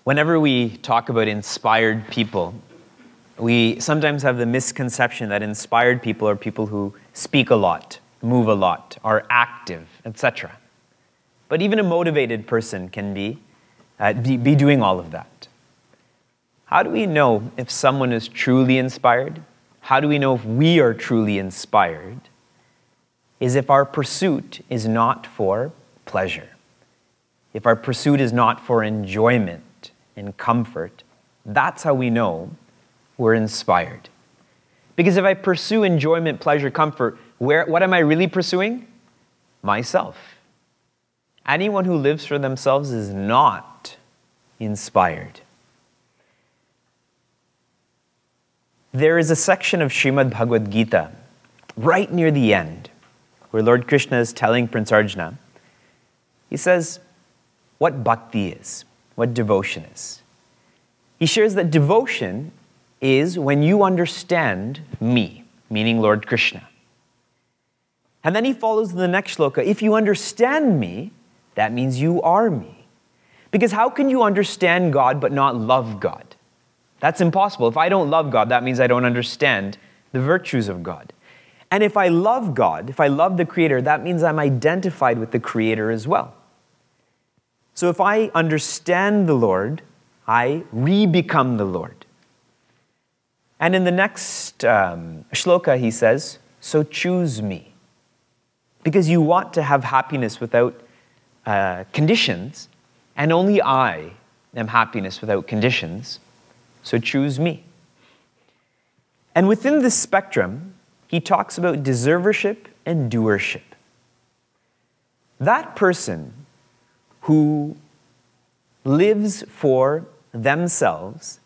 Whenever we talk about inspired people, we sometimes have the misconception that inspired people are people who speak a lot, move a lot, are active, etc. But even a motivated person can be doing all of that. How do we know if someone is truly inspired? How do we know if we are truly inspired? Is if our pursuit is not for pleasure. If our pursuit is not for enjoyment and comfort, that's how we know we're inspired. Because if I pursue enjoyment, pleasure, comfort, what am I really pursuing? Myself. Anyone who lives for themselves is not inspired. There is a section of Srimad Bhagavad Gita right near the end where Lord Krishna is telling Prince Arjuna, he says what bhakti is, what devotion is. He shares that devotion is when you understand me, meaning Lord Krishna. And then he follows the next shloka, if you understand me, that means you are me. Because how can you understand God but not love God? That's impossible. If I don't love God, that means I don't understand the virtues of God. And if I love God, if I love the Creator, that means I'm identified with the Creator as well. So if I understand the Lord, I re-become the Lord. And in the next shloka, he says, so choose me. Because you want to have happiness without conditions, and only I am happiness without conditions, so choose me. And within this spectrum, he talks about deservership and doership. That person who lives for themselves,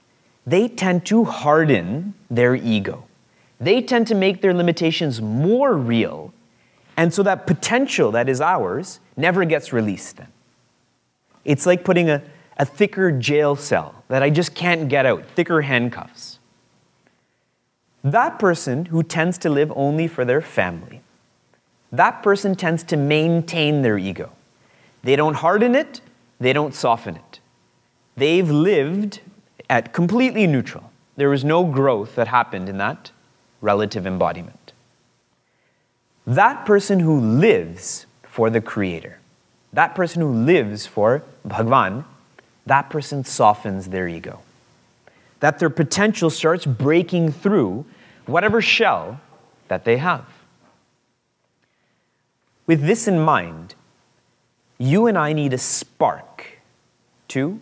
they tend to harden their ego. They tend to make their limitations more real, and so that potential that is ours never gets released then. It's like putting a thicker jail cell that I just can't get out, thicker handcuffs. That person who tends to live only for their family, that person tends to maintain their ego. They don't harden it, they don't soften it. They've lived at completely neutral. There was no growth that happened in that relative embodiment. That person who lives for the Creator, that person who lives for Bhagwan, that person softens their ego. That their potential starts breaking through whatever shell that they have. With this in mind, you and I need a spark to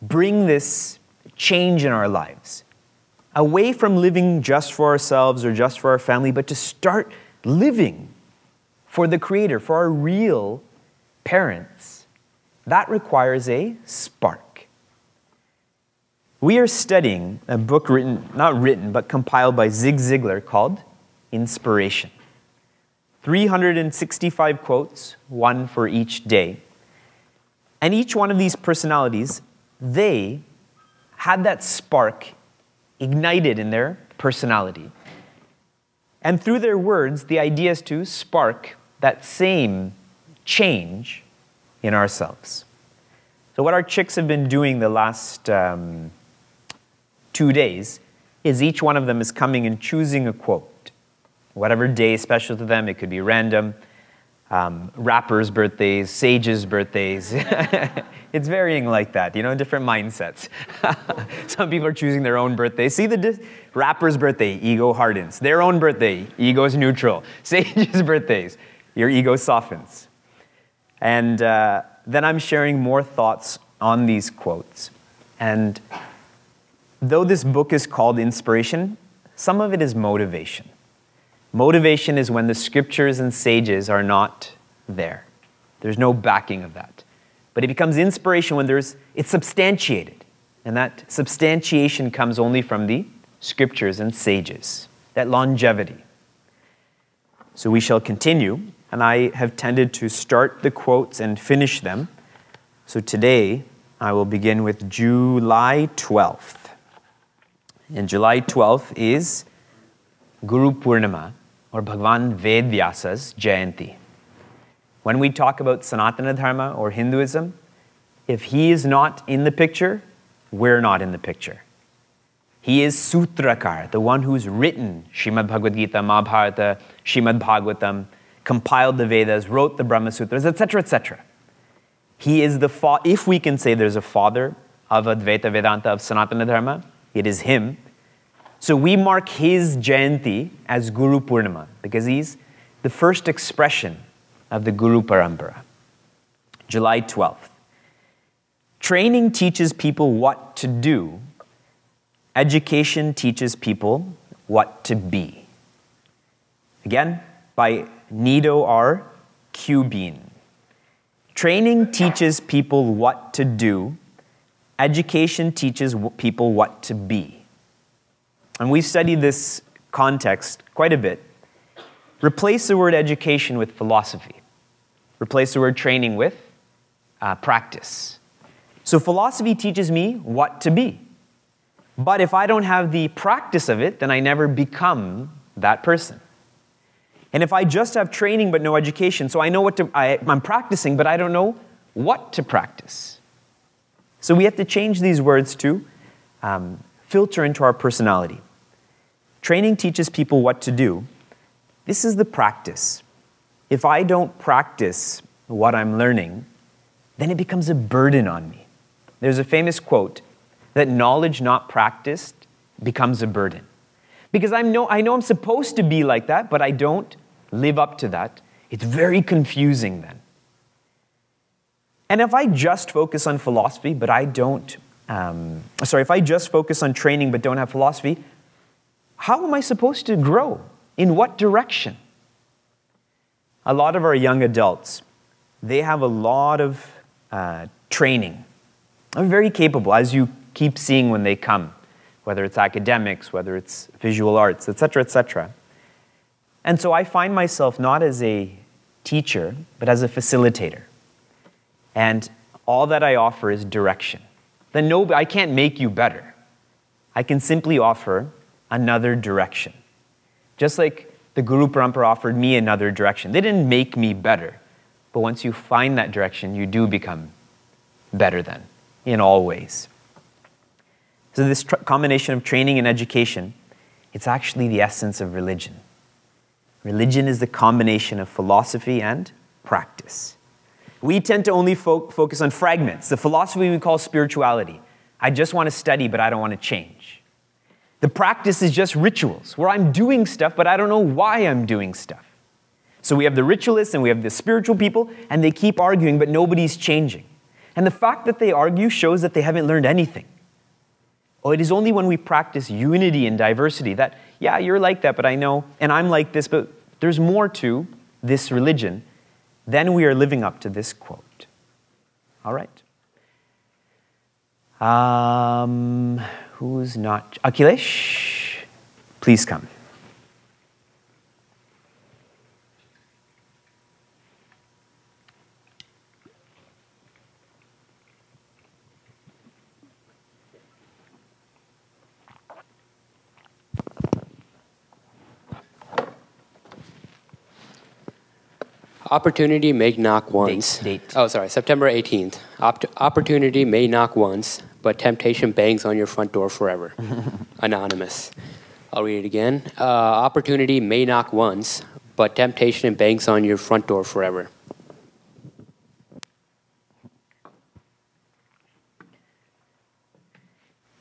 bring this change in our lives. Away from living just for ourselves or just for our family, but to start living for the Creator, for our real parents. That requires a spark. We are studying a book but compiled by Zig Ziglar called Inspiration. 365 quotes, one for each day. And each one of these personalities, they had that spark ignited in their personality. And through their words, the idea is to spark that same change in ourselves. So what our chicks have been doing the last 2 days is each one of them is coming and choosing a quote. Whatever day is special to them, it could be random. Rappers' birthdays, sages' birthdays. It's varying like that, different mindsets. Some people are choosing their own birthday. See rapper's birthday, ego hardens. Their own birthday, ego is neutral. Sages' birthdays, your ego softens. And then I'm sharing more thoughts on these quotes. And though this book is called Inspiration, some of it is motivation. Motivation is when the scriptures and sages are not there. There's no backing of that. But it becomes inspiration when it's substantiated. And that substantiation comes only from the scriptures and sages, that longevity. So we shall continue, and I have tended to start the quotes and finish them. So today, I will begin with July 12th. And July 12th is Guru Purnima, or Bhagwan Ved Vyasa's Jayanti. When we talk about Sanatana Dharma or Hinduism, if he is not in the picture, we're not in the picture. He is Sutrakar, the one who's written Srimad Bhagavad Gita, Mahabharata, Srimad Bhagavatam, compiled the Vedas, wrote the Brahma Sutras, etc., etc. He is the if we can say there's a father of Advaita Vedanta, of Sanatana Dharma, it is him. So we mark his Jayanti as Guru Purnima because he's the first expression of the Guru Parampara. July 12th. Training teaches people what to do. Education teaches people what to be. Again, by Nido R. Cubine. Training teaches people what to do. Education teaches people what to be. And we've studied this context quite a bit. Replace the word education with philosophy. Replace the word training with practice. So philosophy teaches me what to be. But if I don't have the practice of it, then I never become that person. And if I just have training but no education, so I know I'm practicing, but I don't know what to practice. So we have to change these words to filter into our personality. Training teaches people what to do. This is the practice. If I don't practice what I'm learning, then it becomes a burden on me. There's a famous quote that knowledge not practiced becomes a burden. Because I know I'm supposed to be like that, but I don't live up to that. It's very confusing then. And if I just focus on philosophy, but I don't, if I just focus on training but don't have philosophy, how am I supposed to grow? In what direction? A lot of our young adults, they have a lot of training. They're very capable, as you keep seeing when they come, whether it's academics, whether it's visual arts, etc., etc. And so I find myself not as a teacher, but as a facilitator. And all that I offer is direction. Then I can't make you better. I can simply offer another direction. Just like the Guru Parampara offered me another direction. They didn't make me better. But once you find that direction, you do become better then, in all ways. So this combination of training and education, it's actually the essence of religion. Religion is the combination of philosophy and practice. We tend to only focus on fragments. The philosophy we call spirituality. I just want to study, but I don't want to change. The practice is just rituals, where I'm doing stuff, but I don't know why I'm doing stuff. So we have the ritualists and we have the spiritual people, and they keep arguing, but nobody's changing. And the fact that they argue shows that they haven't learned anything. Oh, it is only when we practice unity and diversity that, yeah, you're like that, but I know, and I'm like this, but there's more to this religion, then we are living up to this quote. All right. Who's not? Akhilesh, please come. Opportunity may knock once. Date. Oh, sorry, September 18th. Opportunity may knock once, but temptation bangs on your front door forever. Anonymous. I'll read it again. Opportunity may knock once, but temptation bangs on your front door forever.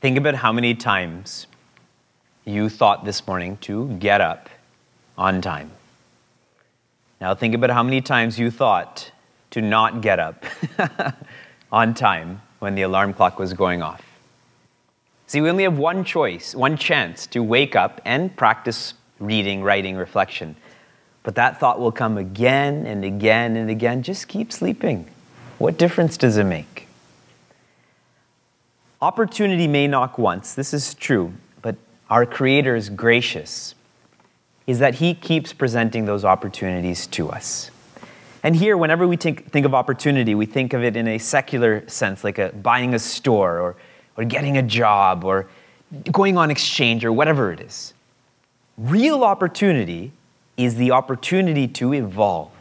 Think about how many times you thought this morning to get up on time. Now think about how many times you thought to not get up on time when the alarm clock was going off. See, we only have one choice, one chance to wake up and practice reading, writing, reflection. But that thought will come again and again and again. Just keep sleeping. What difference does it make? Opportunity may knock once. This is true, but our Creator is gracious. Is that He keeps presenting those opportunities to us. And here, whenever we think of opportunity, we think of it in a secular sense, like buying a store or getting a job or going on exchange or whatever it is. Real opportunity is the opportunity to evolve.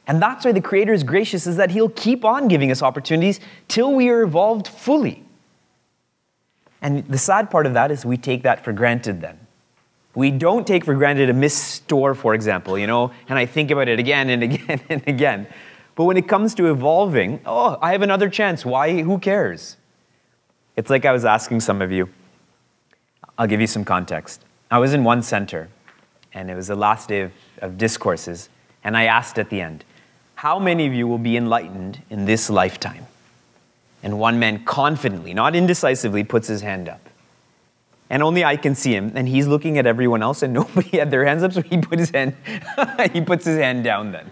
And that's why the Creator is gracious, is that He'll keep on giving us opportunities till we are evolved fully. And the sad part of that is we take that for granted then. We don't take for granted a missed store, for example, you know, and I think about it again and again and again. But when it comes to evolving, oh, I have another chance. Why? Who cares? It's like I was asking some of you. I'll give you some context. I was in one center, and it was the last day of discourses, and I asked at the end, how many of you will be enlightened in this lifetime? And one man confidently, not indecisively, puts his hand up. And only I can see him, and he's looking at everyone else, and nobody had their hands up, so he put his hand, he puts his hand down then.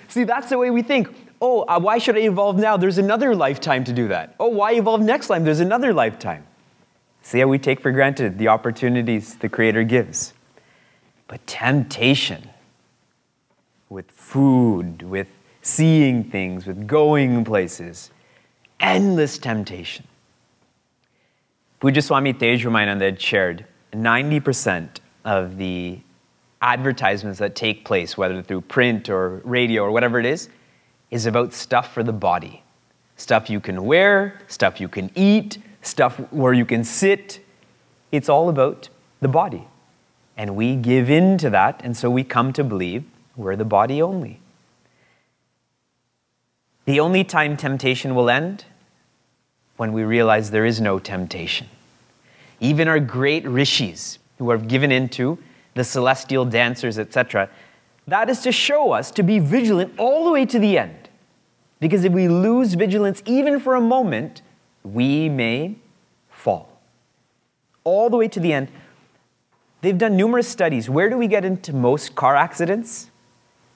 See, that's the way we think. Oh, why should I evolve now? There's another lifetime to do that. Oh, why evolve next time? There's another lifetime. See how we take for granted the opportunities the Creator gives. But temptation, with food, with seeing things, with going places, endless temptation. Puja Swami Tej Ramananda had shared 90% of the advertisements that take place, whether through print or radio or whatever it is about stuff for the body. Stuff you can wear, stuff you can eat, stuff where you can sit. It's all about the body. And we give in to that, and so we come to believe we're the body only. The only time temptation will end, when we realize there is no temptation. Even our great rishis, who are given into the celestial dancers, etc., that is to show us to be vigilant all the way to the end. Because if we lose vigilance even for a moment, we may fall. All the way to the end. They've done numerous studies. Where do we get into most car accidents?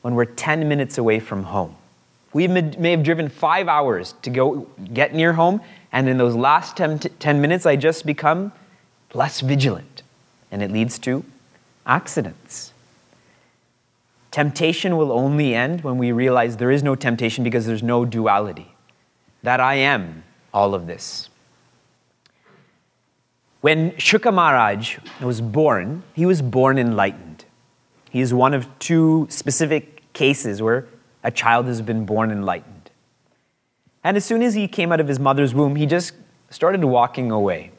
When we're 10 minutes away from home. We may have driven 5 hours to go get near home, and in those last 10 minutes, I just become less vigilant, and it leads to accidents. Temptation will only end when we realize there is no temptation because there's no duality, that I am all of this. When CHYK Maharaj was born, he was born enlightened. He is one of two specific cases where a child has been born enlightened. And as soon as he came out of his mother's womb, he just started walking away.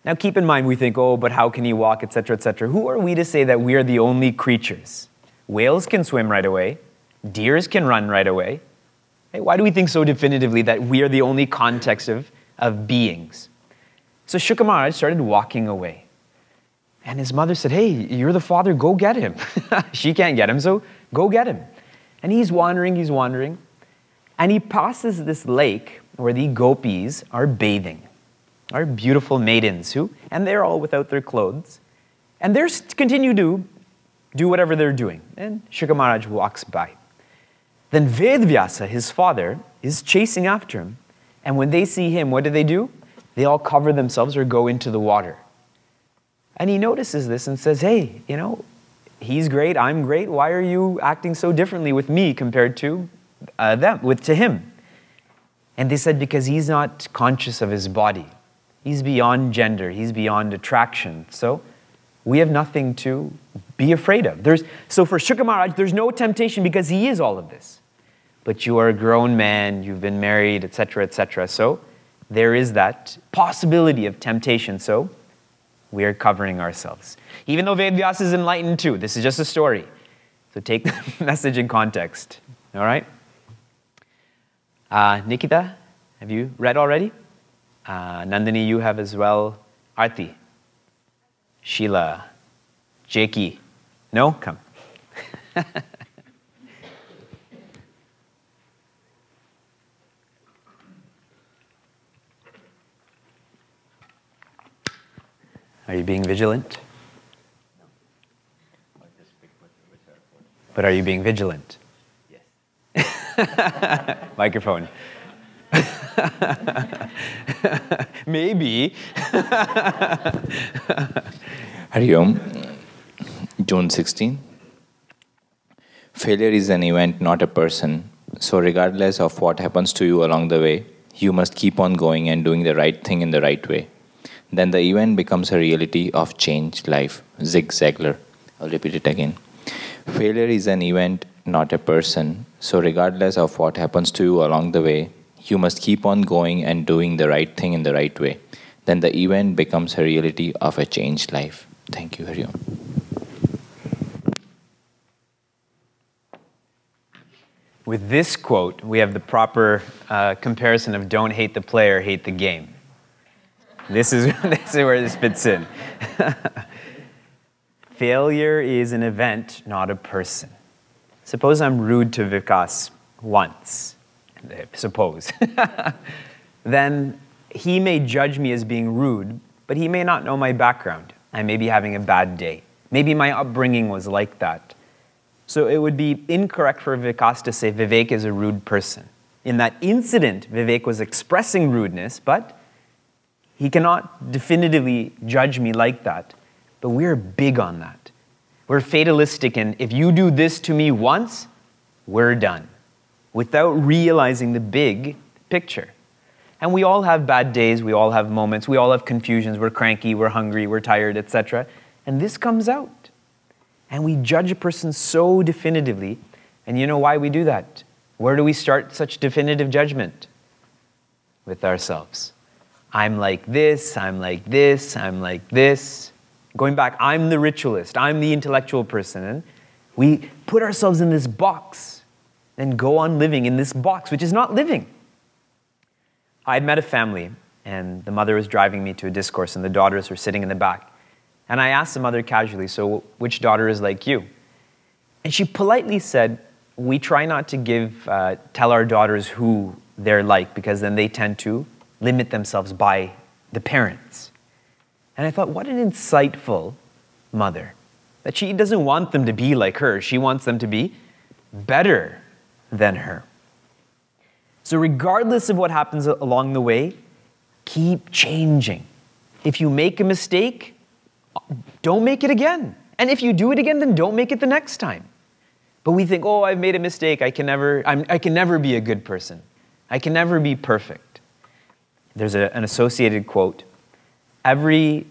Now keep in mind, we think, oh, but how can he walk, etc., etc. Who are we to say that we are the only creatures? Whales can swim right away. Deers can run right away. Hey, why do we think so definitively that we are the only context of beings? So CHYK Maharaj started walking away. And his mother said, hey, you're the father, go get him. She can't get him, so go get him. And he's wandering. And he passes this lake where the gopis are bathing. Are beautiful maidens and they're all without their clothes. And they continue to do whatever they're doing. And CHYK Maharaj walks by. Then Vedvyasa, his father, is chasing after him. And when they see him, what do? They all cover themselves or go into the water. And he notices this and says, hey, you know, he's great, I'm great. Why are you acting so differently with me compared to to him? And they said, because he's not conscious of his body. He's beyond gender. He's beyond attraction. So we have nothing to be afraid of. So for CHYK Maharaj, there's no temptation because he is all of this. But you are a grown man, you've been married, etc., etc. So there is that possibility of temptation. So we are covering ourselves. Even though Vedvyasa is enlightened too. This is just a story. So take the message in context. All right? Nikita, have you read already? Nandini, you have as well. Arti. Sheila. Jakey. No? Come. Are you being vigilant? But are you being vigilant? Yes. Microphone. Maybe. Hari Om, June 16. Failure is an event, not a person. So regardless of what happens to you along the way, you must keep on going and doing the right thing in the right way. Then the event becomes a reality of changed life. Zig Ziglar. I'll repeat it again. Failure is an event, not a person. So regardless of what happens to you along the way, You must keep on going and doing the right thing in the right way. Then the event becomes a reality of a changed life. Thank you, Hari Om. With this quote, we have the proper comparison of don't hate the player, hate the game. This is where this fits in. Failure is an event, not a person. Suppose I'm rude to Vikas once, suppose. Then he may judge me as being rude, but he may not know my background. I may be having a bad day. Maybe my upbringing was like that. So it would be incorrect for Vikas to say Vivek is a rude person. In that incident, Vivek was expressing rudeness, but he cannot definitively judge me like that. But we're big on that. We're fatalistic, and if you do this to me once, we're done, without realizing the big picture. And we all have bad days, we all have moments, we all have confusions, we're cranky, we're hungry, we're tired, etc. And this comes out. And we judge a person so definitively. And you know why we do that? Where do we start such definitive judgment? With ourselves. I'm like this, I'm like this, I'm like this. Going back, I'm the ritualist, I'm the intellectual person. And we put ourselves in this box and go on living in this box, which is not living. I had met a family, and the mother was driving me to a discourse, and the daughters were sitting in the back. And I asked the mother casually, so which daughter is like you? And she politely said, we try not to tell our daughters who they're like, because then they tend to limit themselves by the parents. And I thought, what an insightful mother. That she doesn't want them to be like her. She wants them to be better than her. So regardless of what happens along the way, keep changing. If you make a mistake, don't make it again. And if you do it again, then don't make it the next time. But we think, oh, I've made a mistake. I can never be a good person. I can never be perfect. There's an associated quote. Every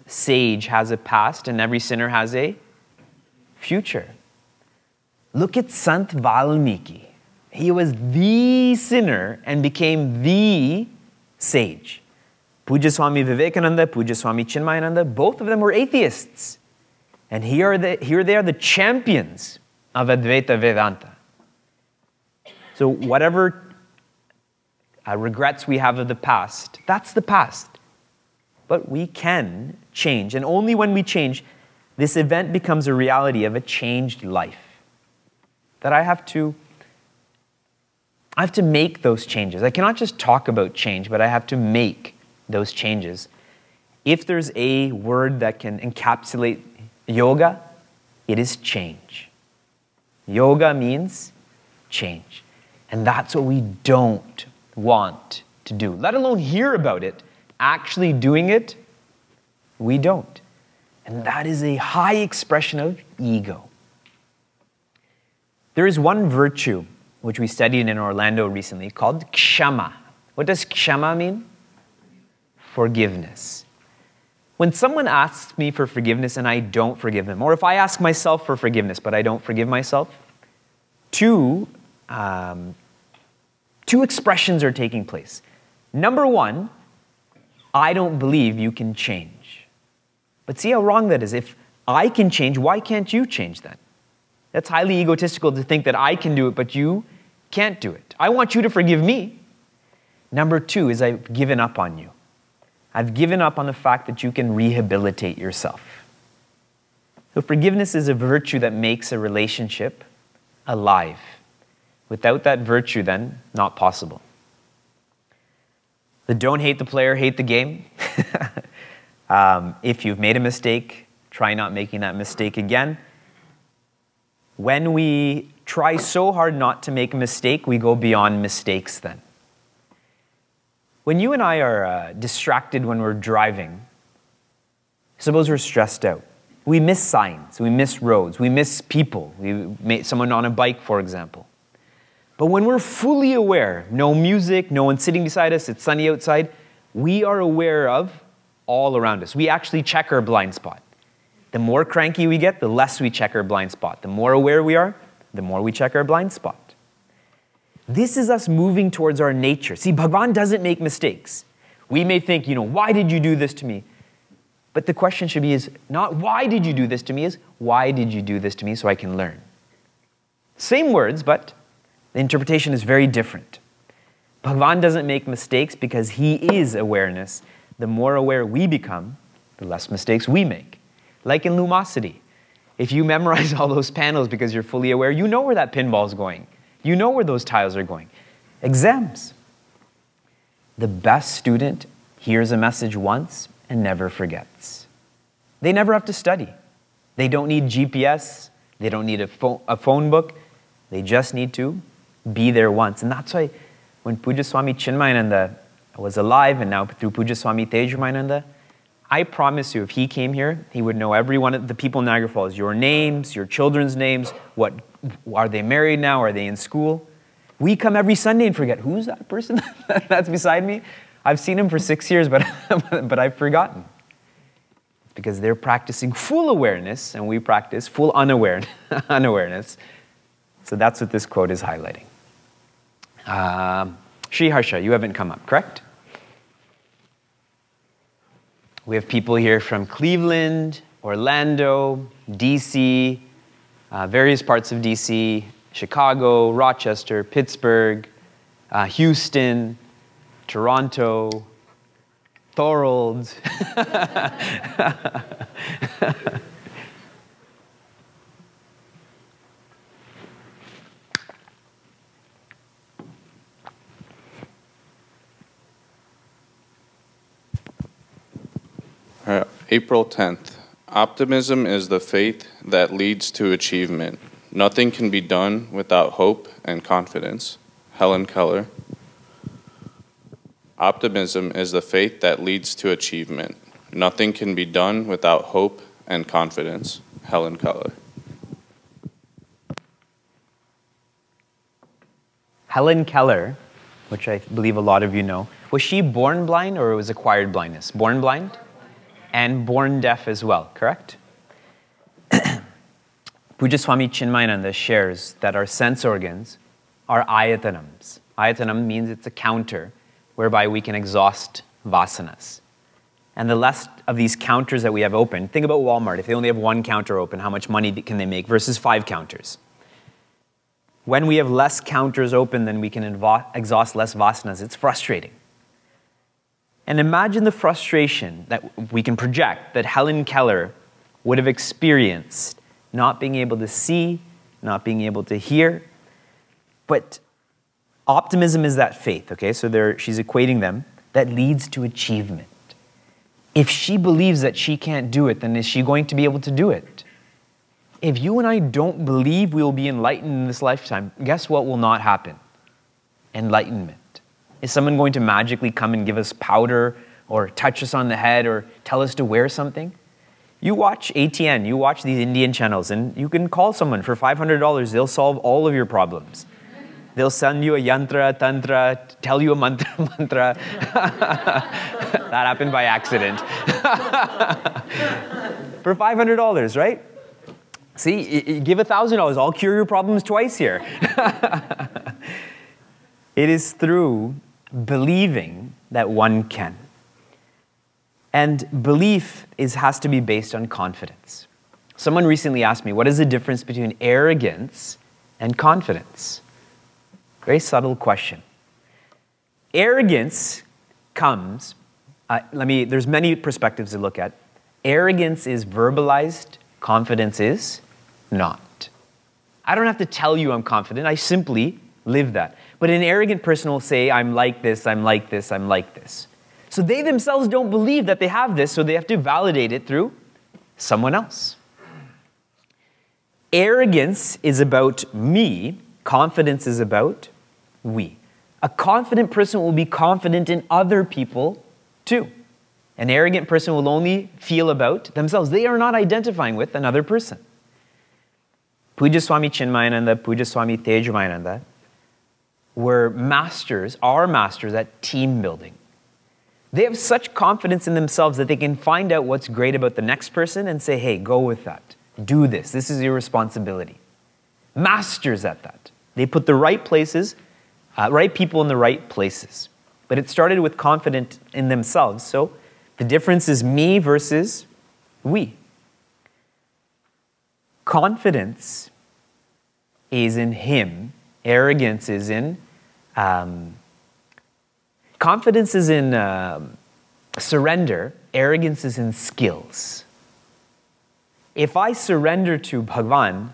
sage has a past and every sinner has a future. Look at Sant Valmiki. He was the sinner and became the sage. Puja Swami Vivekananda, Puja Swami Chinmaya, both of them were atheists. And here they are the champions of Advaita Vedanta. So whatever regrets we have of the past, that's the past. But we can change. And only when we change, this event becomes a reality of a changed life. That I have to make those changes. I cannot just talk about change, but I have to make those changes. If there's a word that can encapsulate yoga, it is change. Yoga means change. And that's what we don't want to do. Let alone hear about it. Actually doing it, we don't. And that is a high expression of ego. There is one virtue which we studied in Orlando recently called kshama. What does kshama mean? Forgiveness. When someone asks me for forgiveness and I don't forgive them, or if I ask myself for forgiveness but I don't forgive myself, two expressions are taking place. Number one, I don't believe you can change. But see how wrong that is. If I can change, why can't you change then? That's highly egotistical to think that I can do it, but you can't do it. I want you to forgive me. Number two is I've given up on you. I've given up on the fact that you can rehabilitate yourself. So forgiveness is a virtue that makes a relationship alive. Without that virtue, then, not possible. The don't hate the player, hate the game. If you've made a mistake, try not making that mistake again. When we try so hard not to make a mistake, we go beyond mistakes then. When you and I are distracted when we're driving, suppose we're stressed out. We miss signs, we miss roads, we miss people. We meet someone on a bike, for example. But when we're fully aware, no music, no one sitting beside us, it's sunny outside, we are aware of all around us. We actually check our blind spot. The more cranky we get, the less we check our blind spot. The more aware we are, the more we check our blind spot. This is us moving towards our nature. See, Bhagavan doesn't make mistakes. We may think, why did you do this to me? But the question should be is not why did you do this to me, is why did you do this to me so I can learn? Same words, but the interpretation is very different. Bhagavan doesn't make mistakes because he is awareness. The more aware we become, the less mistakes we make. Like in Lumosity. If you memorize all those panels because you're fully aware, you know where that pinball is going. You know where those tiles are going. Exams. The best student hears a message once and never forgets. They never have to study. They don't need GPS. They don't need a phone book. They just need to be there once. And that's why when Puja Swami Chinmayananda was alive and now through Puja Swami Tejamananda, I promise you, if he came here, he would know every one of the people in Niagara Falls, your names, your children's names, what are they married now, are they in school? We come every Sunday and forget, who's that person that's beside me? I've seen him for 6 years, but I've forgotten. Because they're practicing full awareness, and we practice full unawareness. So that's what this quote is highlighting. Sri Harsha, you haven't come up, correct? We have people here from Cleveland, Orlando, DC, various parts of DC, Chicago, Rochester, Pittsburgh, Houston, Toronto, Thorold. April 10th. Optimism is the faith that leads to achievement. Nothing can be done without hope and confidence. Helen Keller. Optimism is the faith that leads to achievement. Nothing can be done without hope and confidence. Helen Keller. Helen Keller, which I believe a lot of you know, was she born blind or was acquired blindness? Born blind? And born deaf as well, correct? Puja Swami Chinmayananda shares that our sense organs are ayatanams. Ayatanam means it's a counter whereby we can exhaust vasanas. And the less of these counters that we have open, think about Walmart. If they only have one counter open, how much money can they make versus 5 counters? When we have less counters open, then we can exhaust less vasanas. It's frustrating. And imagine the frustration that we can project that Helen Keller would have experienced not being able to see, not being able to hear. But optimism is that faith, okay? So she's equating them, that leads to achievement. If she believes that she can't do it, then is she going to be able to do it? If you and I don't believe we will be enlightened in this lifetime, guess what will not happen? Enlightenment. Is someone going to magically come and give us powder or touch us on the head or tell us to wear something? You watch ATN, you watch these Indian channels, and you can call someone for $500. They'll solve all of your problems. They'll send you a yantra, tantra, tell you a mantra. That happened by accident. For $500, right? See, give $1,000. I'll cure your problems twice here. It is through believing that one can. And belief has to be based on confidence. Someone recently asked me, what is the difference between arrogance and confidence? Very subtle question. Arrogance comes, there's many perspectives to look at. Arrogance is verbalized, confidence is not. I don't have to tell you I'm confident, I simply live that. But an arrogant person will say, I'm like this, I'm like this, I'm like this. So they themselves don't believe that they have this, so they have to validate it through someone else. Arrogance is about me, confidence is about we. A confident person will be confident in other people too. An arrogant person will only feel about themselves. They are not identifying with another person. Puja Swami Chinmayananda, Puja Swami Tejamananda were masters, are masters at team building. They have such confidence in themselves that they can find out what's great about the next person and say, hey, go with that. Do this. This is your responsibility. Masters at that. They put the right places right people in the right places. But it started with confident in themselves. So the difference is me versus we. Confidence is in him. Arrogance is in... confidence is in surrender. Arrogance is in skills. If I surrender to Bhagavan,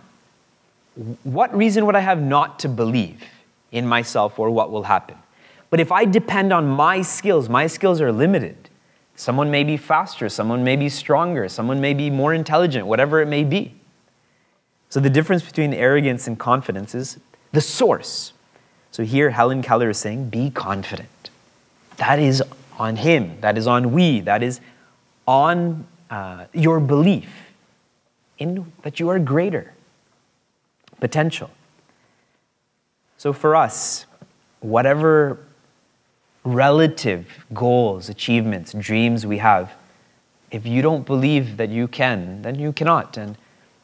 what reason would I have not to believe in myself or what will happen? But if I depend on my skills are limited. Someone may be faster, someone may be stronger, someone may be more intelligent, whatever it may be. So the difference between arrogance and confidence is the source. So here Helen Keller is saying, be confident. That is on him, that is on we, that is on your belief in that you are greater potential. So for us, whatever relative goals, achievements, dreams we have, if you don't believe that you can, then you cannot. And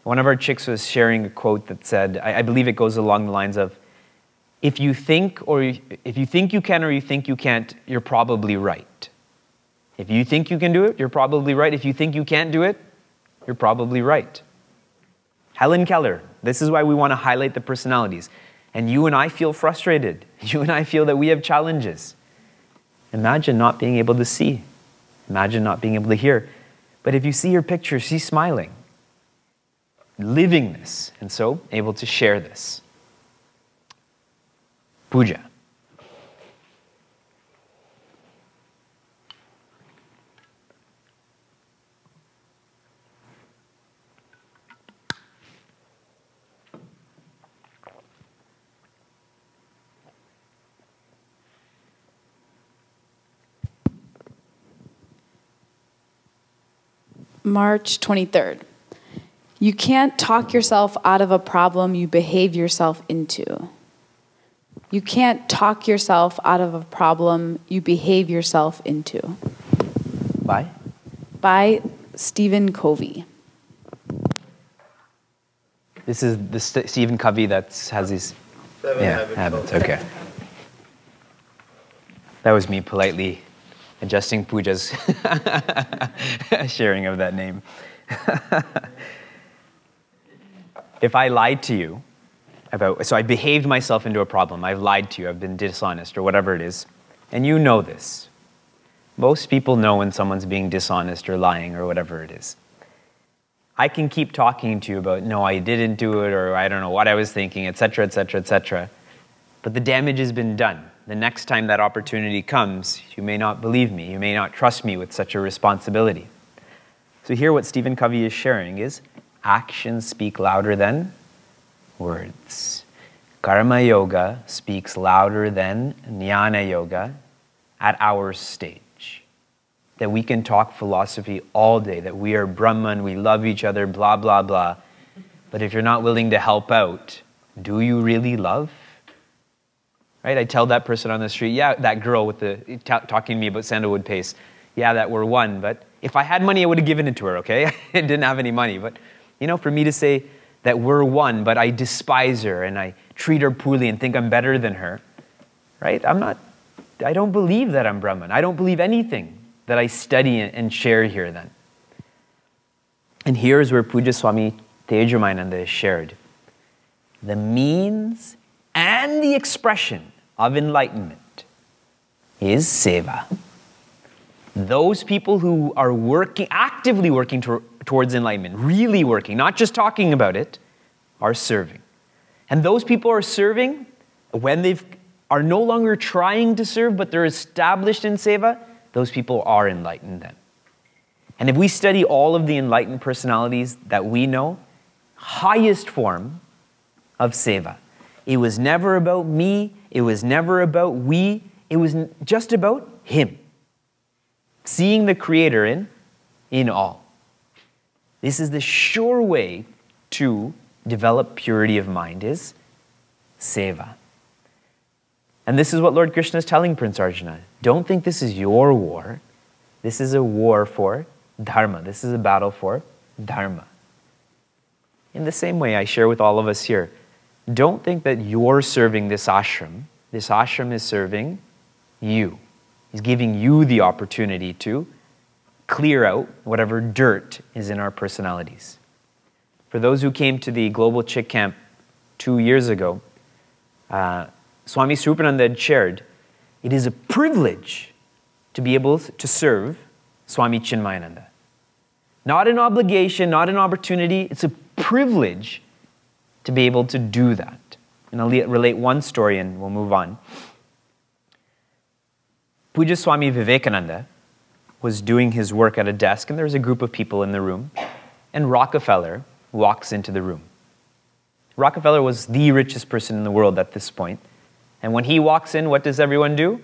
one of our chicks was sharing a quote that said, I believe it goes along the lines of, if you think you can or you think you can't, you're probably right. If you think you can do it, you're probably right. If you think you can't do it, you're probably right. Helen Keller, this is why we want to highlight the personalities. And you and I feel frustrated. You and I feel that we have challenges. Imagine not being able to see. Imagine not being able to hear. But if you see her picture, she's smiling, living this, and so able to share this. Puja. March 23rd. You can't talk yourself out of a problem you behave yourself into. You can't talk yourself out of a problem you behave yourself into. By? By Stephen Covey. This is the Stephen Covey that has these habits. Okay. That was me politely adjusting Puja's sharing of that name. If I lied to you so I behaved myself into a problem, I've lied to you, I've been dishonest, or whatever it is, and you know this. Most people know when someone's being dishonest or lying or whatever it is. I can keep talking to you about, no, I didn't do it, or I don't know what I was thinking, etc., etc., etc. But the damage has been done. The next time that opportunity comes, you may not believe me. You may not trust me with such a responsibility. So here what Stephen Covey is sharing is actions speak louder than words. Karma yoga speaks louder than jnana yoga at our stage. That we can talk philosophy all day, that we are Brahman, we love each other, blah, blah, blah. But if you're not willing to help out, do you really love? Right? I tell that person on the street, yeah, that girl with the talking to me about sandalwood paste, yeah, that we're one, but if I had money, I would have given it to her, okay? I didn't have any money, but for me to say that we're one, but I despise her and I treat her poorly and think I'm better than her, right? I don't believe that I'm Brahman. I don't believe anything that I study and share here then. And here's where Puja Swami Tejamayinanda is shared. The means and the expression of enlightenment is seva. Those people who are actively working towards enlightenment, really working, not just talking about it, are serving. And those people are serving when they are no longer trying to serve, but they're established in seva, those people are enlightened then. And if we study all of the enlightened personalities that we know, highest form of seva. It was never about me, it was never about we, it was just about him. Seeing the Creator in all. This is the sure way to develop purity of mind, is seva. And this is what Lord Krishna is telling Prince Arjuna. Don't think this is your war. This is a war for dharma. This is a battle for dharma. In the same way I share with all of us here, don't think that you're serving this ashram, this ashram is serving you. He's giving you the opportunity to clear out whatever dirt is in our personalities. For those who came to the Global CHYK Camp 2 years ago, Swami Swarupananda had shared, it is a privilege to be able to serve Swami Chinmayananda. Not an obligation, not an opportunity, it's a privilege to be able to do that. And I'll relate one story and we'll move on. Puja Swami Vivekananda was doing his work at a desk and there was a group of people in the room and Rockefeller walks into the room. Rockefeller was the richest person in the world at this point. And when he walks in, what does everyone do?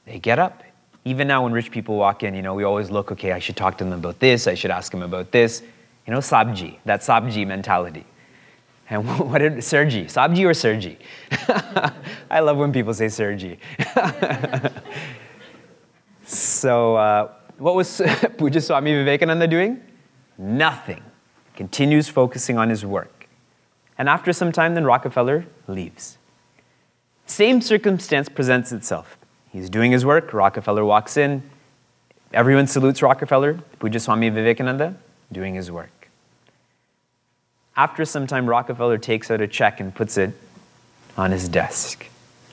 They get up. Even now when rich people walk in, we always look, okay, I should talk to them about this, I should ask them about this. Sabji, that Sabji mentality. And what did Sergi? Sabji or Sergi? I love when people say Sergi. So what was Puja Swami Vivekananda doing? Nothing. Continues focusing on his work. And after some time, then Rockefeller leaves. Same circumstance presents itself. He's doing his work, Rockefeller walks in, everyone salutes Rockefeller, Puja Swami Vivekananda, doing his work. After some time, Rockefeller takes out a check and puts it on his desk.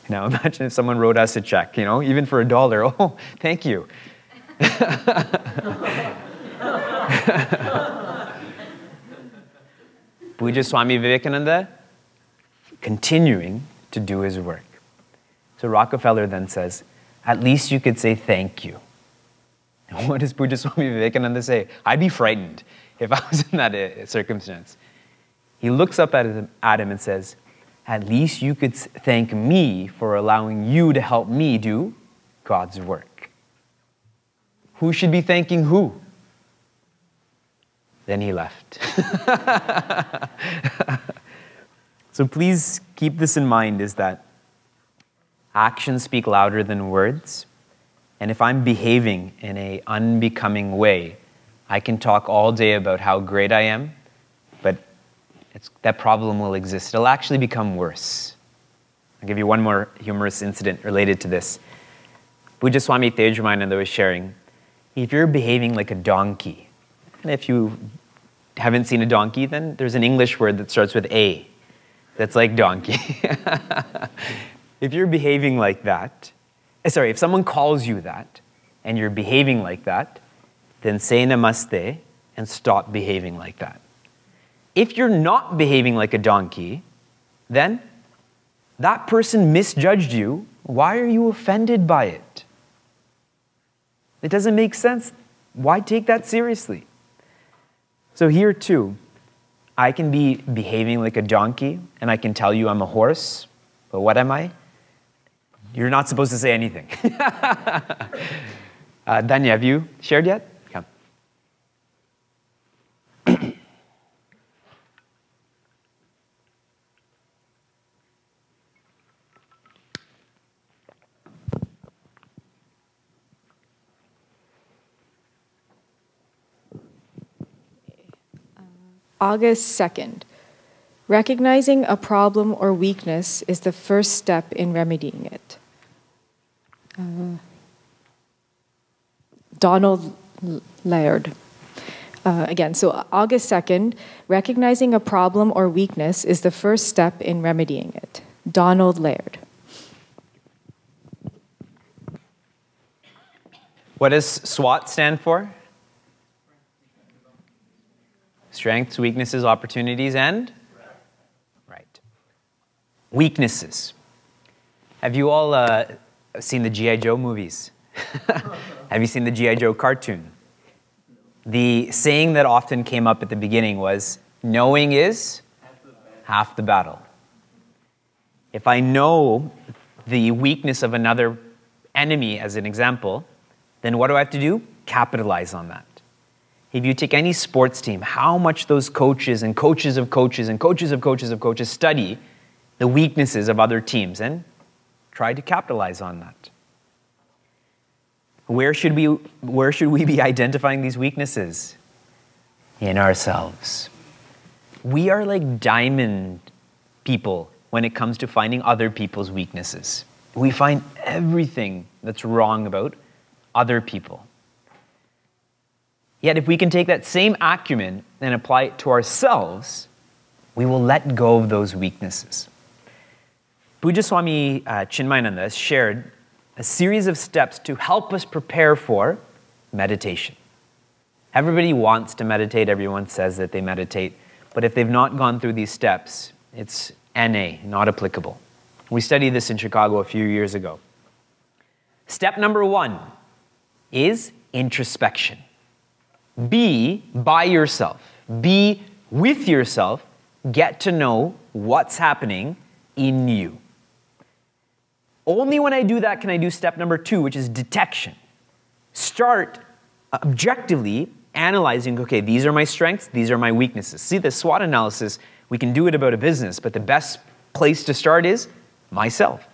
Now imagine if someone wrote us a check, even for $1. Oh, thank you. Puja Swami Vivekananda continuing to do his work. So Rockefeller then says, at least you could say thank you. And what does Puja Swami Vivekananda say? I'd be frightened if I was in that circumstance. He looks up at him and says, at least you could thank me for allowing you to help me do God's work. Who should be thanking who? Then he left. So please keep this in mind, is that actions speak louder than words. And if I'm behaving in an unbecoming way, I can talk all day about how great I am, but that problem will exist. It'll actually become worse. I'll give you one more humorous incident related to this. Puja Swami Tejamananda was sharing, if you're behaving like a donkey, and if you haven't seen a donkey, then there's an English word that starts with A. That's like donkey. If you're behaving like that, if someone calls you that, and you're behaving like that, then say namaste and stop behaving like that. If you're not behaving like a donkey, then that person misjudged you. Why are you offended by it? It doesn't make sense. Why take that seriously? So here too, I can be behaving like a donkey and I can tell you I'm a horse, but what am I? You're not supposed to say anything. Danya, have you shared yet? Come. August 2nd. Recognizing a problem or weakness is the first step in remedying it. Donald Laird. Again, so August 2nd, recognizing a problem or weakness is the first step in remedying it. Donald Laird. What does SWOT stand for? Strengths, weaknesses, opportunities, and? Right. Weaknesses. Have you all seen the G.I. Joe movies? Have you seen the G.I. Joe cartoon? The saying that often came up at the beginning was, knowing is half the battle. If I know the weakness of another enemy, as an example, then what do I have to do? Capitalize on that. If you take any sports team, how much those coaches and coaches of coaches and coaches of coaches of coaches study the weaknesses of other teams and try to capitalize on that. Where should we be identifying these weaknesses? In ourselves. We are like diamond people when it comes to finding other people's weaknesses. we find everything that's wrong about other people. Yet if we can take that same acumen and apply it to ourselves, we will let go of those weaknesses. Puja Swami Chinmaya Dhara shared a series of steps to help us prepare for meditation. Everybody wants to meditate, everyone says that they meditate, but if they've not gone through these steps, it's NA, not applicable. We studied this in Chicago a few years ago. Step number 1 is introspection. Be by yourself. Be with yourself. Get to know what's happening in you. Only when I do that can I do step number 2, which is detection. Start objectively analyzing, okay, these are my strengths, these are my weaknesses. See, the SWOT analysis, we can do it about a business, but the best place to start is myself.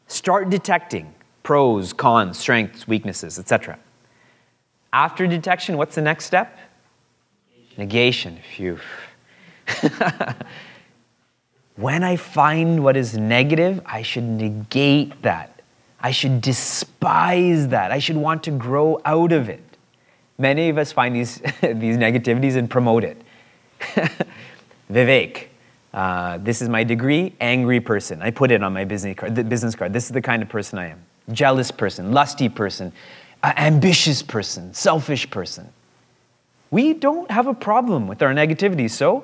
Start detecting pros, cons, strengths, weaknesses, etc. After detection, what's the next step? Negation. Phew. When I find what is negative, I should negate that. I should despise that. I should want to grow out of it. Many of us find these negativities and promote it. Vivek, this is my degree, angry person. I put it on my business card. This is the kind of person I am. Jealous person, lusty person, ambitious person, selfish person. We don't have a problem with our negativity, so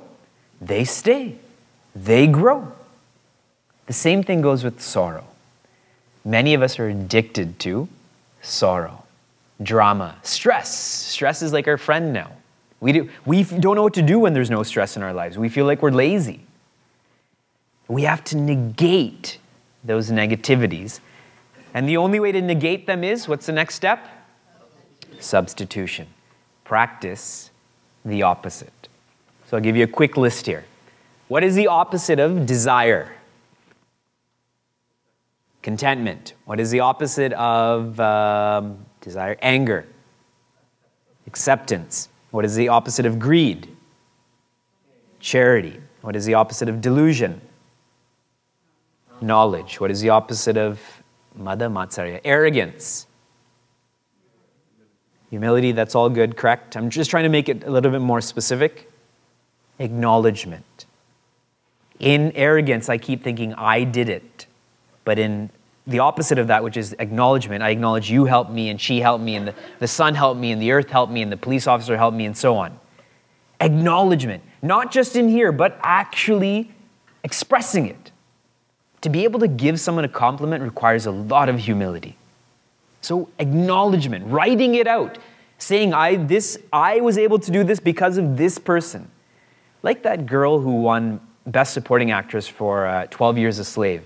they stay. They grow. The same thing goes with sorrow. Many of us are addicted to sorrow, drama, stress. Stress is like our friend now. We don't know what to do when there's no stress in our lives. We feel like we're lazy. We have to negate those negativities. And the only way to negate them is, what's the next step? Substitution. Practice the opposite. So I'll give you a quick list here. What is the opposite of desire? Contentment. What is the opposite of desire? Anger. Acceptance. What is the opposite of greed? Charity. What is the opposite of delusion? Knowledge. What is the opposite of Mada Matsarya? Arrogance. Humility, that's all good, correct? I'm just trying to make it a little bit more specific. Acknowledgement. In arrogance, I keep thinking, I did it. But in the opposite of that, which is acknowledgement, I acknowledge you helped me, and she helped me, and the sun helped me, and the earth helped me, and the police officer helped me, and so on. Acknowledgement. Not just in here, but actually expressing it. To be able to give someone a compliment requires a lot of humility. So acknowledgement, writing it out, saying I was able to do this because of this person. Like that girl who won Best Supporting Actress for 12 Years a Slave.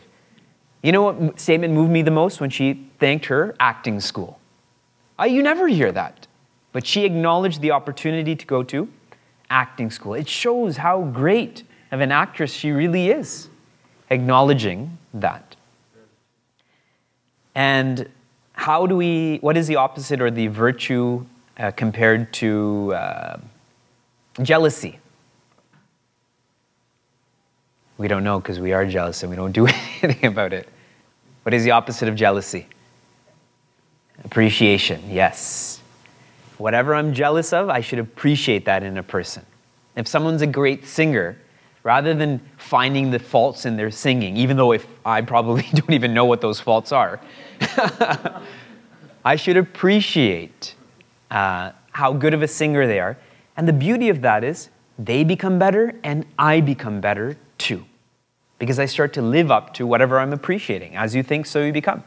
You know what statement moved me the most? When she thanked her acting school. You never hear that. But she acknowledged the opportunity to go to acting school. It shows how great of an actress she really is. Acknowledging that. And what is the opposite or the virtue compared to jealousy? We don't know because we are jealous and we don't do anything about it. What is the opposite of jealousy? Appreciation, yes. Whatever I'm jealous of, I should appreciate that in a person. If someone's a great singer, rather than finding the faults in their singing, even though if I probably don't even know what those faults are, I should appreciate how good of a singer they are. And the beauty of that is they become better and I become better too. Because I start to live up to whatever I'm appreciating. As you think, so you become.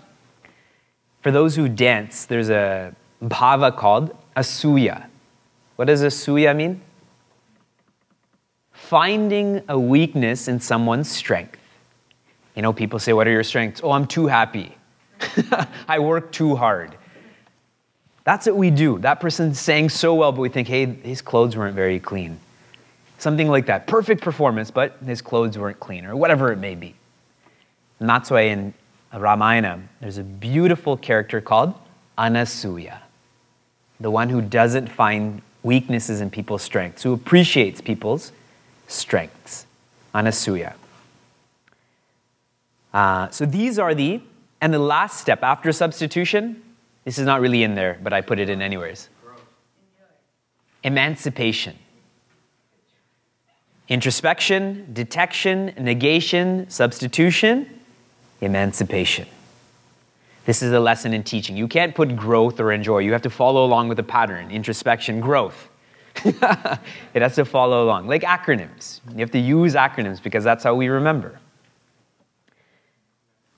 For those who dance, there's a bhava called asuya. What does asuya mean? Finding a weakness in someone's strength. You know, people say, what are your strengths? Oh, I'm too happy. I work too hard. That's what we do. That person sang so well, but we think, hey, his clothes weren't very clean. Something like that. Perfect performance, but his clothes weren't clean, or whatever it may be. And that's why in Ramayana, there's a beautiful character called Anasuya. The one who doesn't find weaknesses in people's strengths, who appreciates people's strengths. Anasuya. So these are the And the last step after substitution, this is not really in there, but I put it in anyways. Emancipation. Introspection, detection, negation, substitution, emancipation. This is a lesson in teaching. You can't put growth or enjoy. You have to follow along with the pattern. Introspection, growth. It has to follow along. Like acronyms. You have to use acronyms because that's how we remember.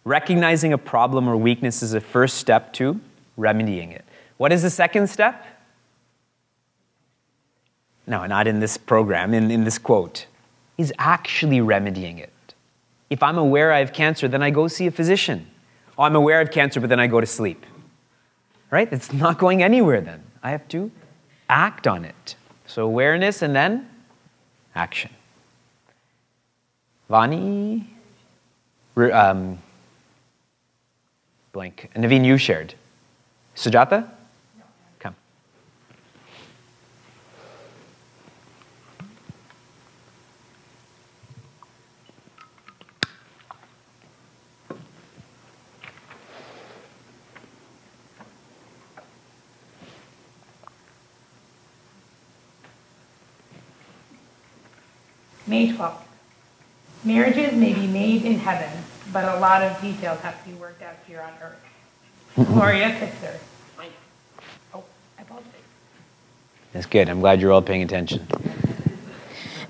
Recognizing a problem or weakness is a first step to remedying it. What is the second step? No, not in this program, in this quote. He's actually remedying it. If I'm aware I have cancer, then I go see a physician. Oh, I'm aware I have cancer, but then I go to sleep. Right? It's not going anywhere then. I have to act on it. So awareness and then action. Vani? Blank. Naveen, you shared. Sujata? Come. May 12th. Marriages may be made in heaven, but a lot of details have to be worked out here on earth. Gloria Pitzer. Oh, I apologize. That's good. I'm glad you're all paying attention.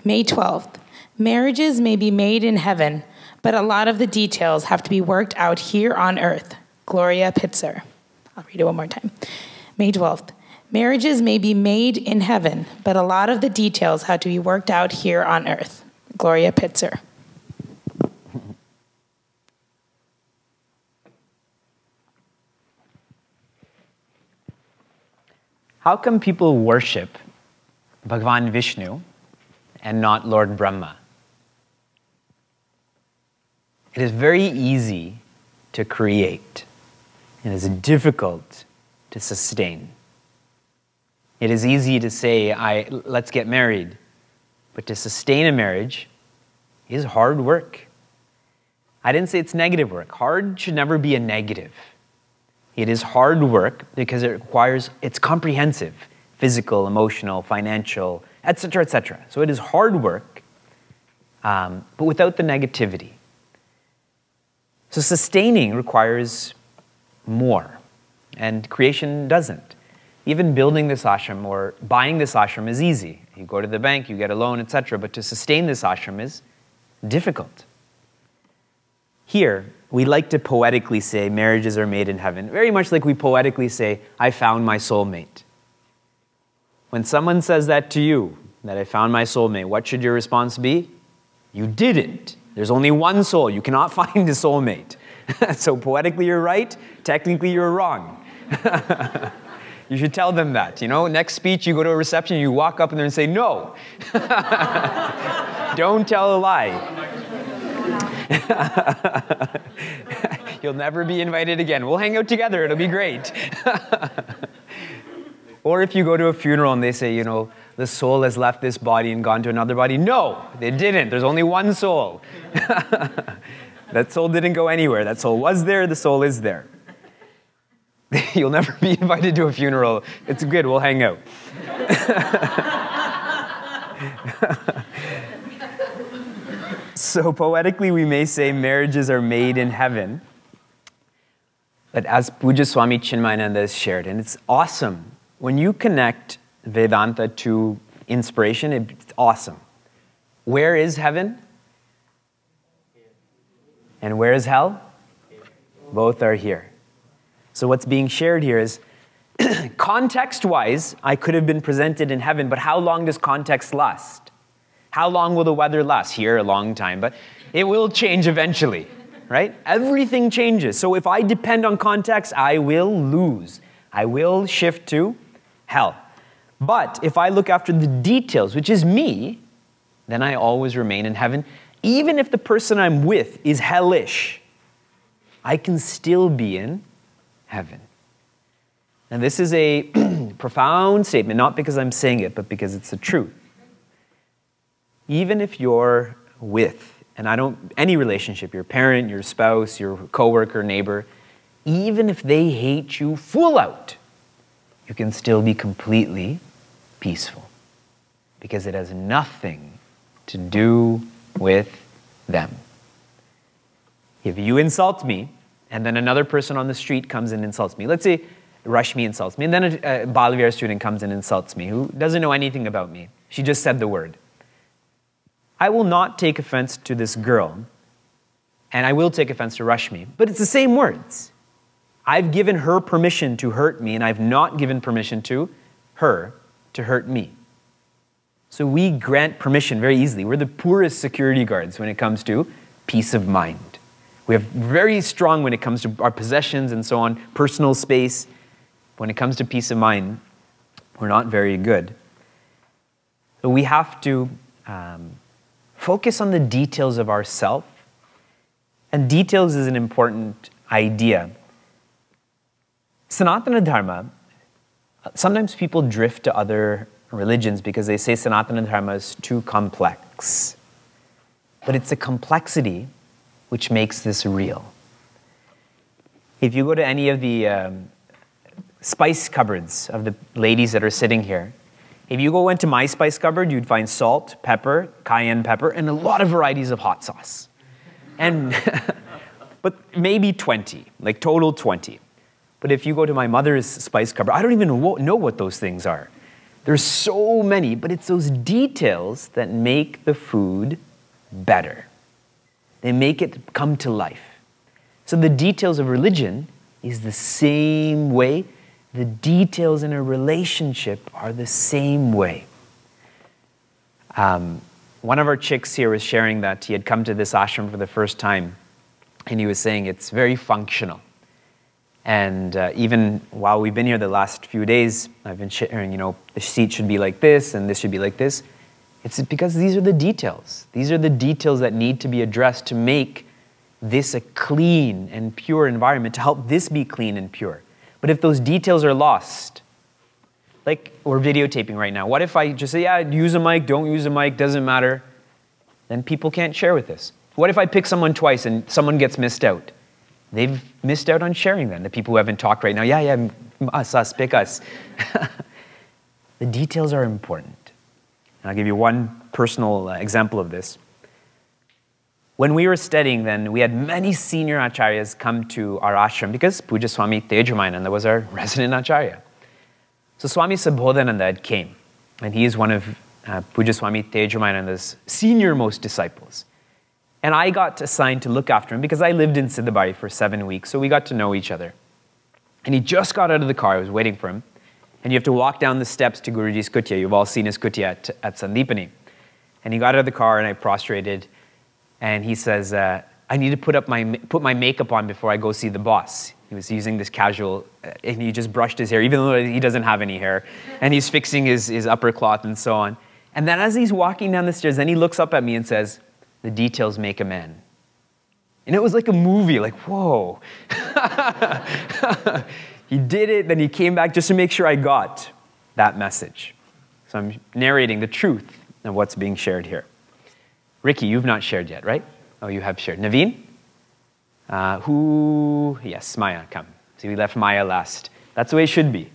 May 12th. Marriages may be made in heaven, but a lot of the details have to be worked out here on earth. Gloria Pitzer. I'll read it one more time. May 12th. Marriages may be made in heaven, but a lot of the details have to be worked out here on earth. Gloria Pitzer. How come people worship Bhagavan Vishnu and not Lord Brahma? It is very easy to create. It is difficult to sustain. It is easy to say, let's get married. But to sustain a marriage is hard work. I didn't say it's negative work. Hard should never be a negative. It is hard work because it's comprehensive, physical, emotional, financial, etc., etc. So it is hard work, but without the negativity. So sustaining requires more, and creation doesn't. Even building this ashram or buying this ashram is easy. You go to the bank, you get a loan, etc., but to sustain this ashram is difficult. Here, we like to poetically say marriages are made in heaven, very much like we poetically say, I found my soulmate. When someone says that to you, that I found my soulmate, what should your response be? You didn't. There's only one soul. You cannot find a soulmate. So poetically you're right, technically you're wrong. You should tell them that. You know, next speech you go to a reception, you walk up in there and say, no. Don't tell a lie. You'll never be invited again. We'll hang out together. It'll be great. Or if you go to a funeral and they say, you know, the soul has left this body and gone to another body. No, they didn't. There's only one soul. That soul didn't go anywhere. That soul was there. The soul is there. You'll never be invited to a funeral. It's good. We'll hang out. So poetically, we may say marriages are made in heaven. But as Puja Swami Chinmaya has shared, and it's awesome, when you connect Vedanta to inspiration, it's awesome. Where is heaven? And where is hell? Both are here. So what's being shared here is, context-wise, I could have been presented in heaven, but how long does context last? How long will the weather last? Here, a long time, but it will change eventually, right? Everything changes. So if I depend on context, I will lose. I will shift to hell. But if I look after the details, which is me, then I always remain in heaven. Even if the person I'm with is hellish, I can still be in heaven. And this is a profound statement, not because I'm saying it, but because it's the truth. Even if you're with, and any relationship, your parent, your spouse, your coworker, neighbor, even if they hate you full out, you can still be completely peaceful because it has nothing to do with them. If you insult me, and then another person on the street comes and insults me, let's say Rashmi insults me, and then a Balavihar student comes and insults me, who doesn't know anything about me. She just said the word. I will not take offense to this girl, and I will take offense to Rashmi, but it's the same words. I've given her permission to hurt me, and I've not given permission to her to hurt me. So we grant permission very easily. We're the poorest security guards when it comes to peace of mind. We have very strong when it comes to our possessions and so on, personal space. When it comes to peace of mind, we're not very good. So we have to focus on the details of ourself. And details is an important idea. Sanatana Dharma, sometimes people drift to other religions because they say Sanatana Dharma is too complex. But it's a complexity which makes this real. If you go to any of the spice cupboards of the ladies that are sitting here, if you go into my spice cupboard, you'd find salt, pepper, cayenne pepper, and a lot of varieties of hot sauce. And but maybe 20, like total 20. But if you go to my mother's spice cupboard, I don't even know what those things are. There's so many, but it's those details that make the food better. They make it come to life. So the details of religion is the same way. The details in a relationship are the same way. One of our chicks here was sharing that he had come to this ashram for the first time, and he was saying it's very functional. And even while we've been here the last few days, I've been sharing, the seat should be like this, and this should be like this. It's because these are the details. These are the details that need to be addressed to make this a clean and pure environment, to help this be clean and pure. But if those details are lost, like we're videotaping right now, what if I just say, yeah, use a mic, don't use a mic, doesn't matter, then people can't share with this. What if I pick someone twice and someone gets missed out? They've missed out on sharing then. The people who haven't talked right now, yeah, us, pick us. The details are important. And I'll give you one personal example of this. When we were studying then, we had many senior acharyas come to our ashram because Puja Swami Tejamananda was our resident acharya. So Swami Sabodhananda came, and he is one of Puja Swami Tejamananda's senior most disciples. And I got assigned to look after him because I lived in Siddhabari for 7 weeks, so we got to know each other. And he just got out of the car, I was waiting for him, and you have to walk down the steps to Guruji's kutia. You've all seen his kutia at Sandipani. And he got out of the car and I prostrated, and he says, I need to put my makeup on before I go see the boss. He was using this casual, and he just brushed his hair, even though he doesn't have any hair. And he's fixing his upper cloth and so on. And then as he's walking down the stairs, then he looks up at me and says, the details make a man. And it was like a movie, like, whoa. He did it, then he came back just to make sure I got that message. So I'm narrating the truth of what's being shared here. Ricky, you've not shared yet, right? Oh, you have shared. Naveen? Yes, Maya, come. See, we left Maya last. That's the way it should be.